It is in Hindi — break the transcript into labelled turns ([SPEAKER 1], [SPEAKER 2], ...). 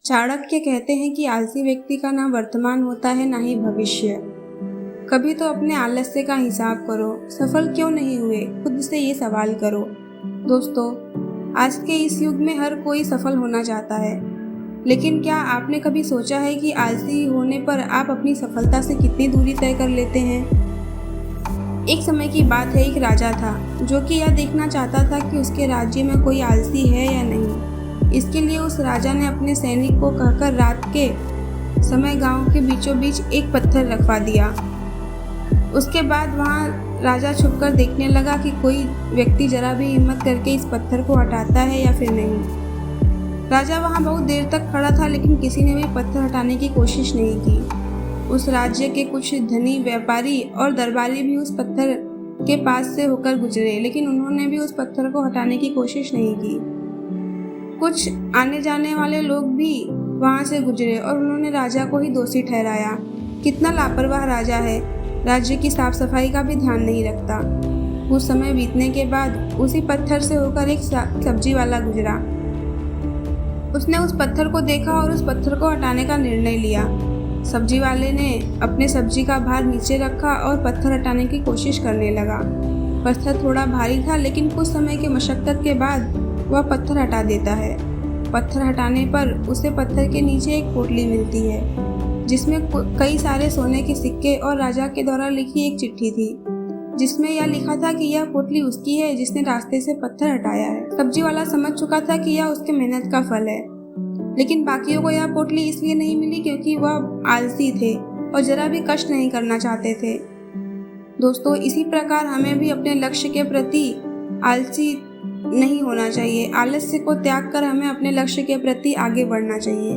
[SPEAKER 1] चाणक्य कहते हैं कि आलसी व्यक्ति का ना वर्तमान होता है ना ही भविष्य। कभी तो अपने आलस्य का हिसाब करो, सफल क्यों नहीं हुए, खुद से ये सवाल करो। दोस्तों, आज के इस युग में हर कोई सफल होना चाहता है, लेकिन क्या आपने कभी सोचा है कि आलसी होने पर आप अपनी सफलता से कितनी दूरी तय कर लेते हैं। एक समय की बात है, एक राजा था जो कि यह देखना चाहता था कि उसके राज्य में कोई आलसी है या नहीं। इसके लिए उस राजा ने अपने सैनिक को कहकर रात के समय गांव के बीचों बीच एक पत्थर रखवा दिया। उसके बाद वहां राजा छुपकर देखने लगा कि कोई व्यक्ति जरा भी हिम्मत करके इस पत्थर को हटाता है या फिर नहीं। राजा वहां बहुत देर तक खड़ा था, लेकिन किसी ने भी पत्थर हटाने की कोशिश नहीं की। उस राज्य के कुछ धनी व्यापारी और दरबारी भी उस पत्थर के पास से होकर गुजरे, लेकिन उन्होंने भी उस पत्थर को हटाने की कोशिश नहीं की। कुछ आने जाने वाले लोग भी वहां से गुजरे और उन्होंने राजा को ही दोषी ठहराया। कितना लापरवाह राजा है, राज्य की साफ सफाई का भी ध्यान नहीं रखता। कुछ समय बीतने के बाद उसी पत्थर से होकर एक सब्जी वाला गुजरा। उसने उस पत्थर को देखा और उस पत्थर को हटाने का निर्णय लिया। सब्जी वाले ने अपने सब्जी का भार नीचे रखा और पत्थर हटाने की कोशिश करने लगा। पत्थर थोड़ा भारी था, लेकिन कुछ समय की मशक्कत के बाद वह पत्थर हटा देता है। पत्थर हटाने पर उसे पत्थर के नीचे एक पोटली मिलती है, जिसमें कई सारे सोने के सिक्के और राजा के द्वारा लिखी एक चिट्ठी थी, जिसमें यह लिखा था कि यह पोटली उसकी है जिसने रास्ते से पत्थर हटाया है। सब्जी वाला समझ चुका था कि यह उसके मेहनत का फल है, लेकिन बाकियों को यह पोटली इसलिए नहीं मिली क्योंकि वह आलसी थे और जरा भी कष्ट नहीं करना चाहते थे। दोस्तों, इसी प्रकार हमें भी अपने लक्ष्य के प्रति आलसी नहीं होना चाहिए। आलस्य को त्याग कर हमें अपने लक्ष्य के प्रति आगे बढ़ना चाहिए।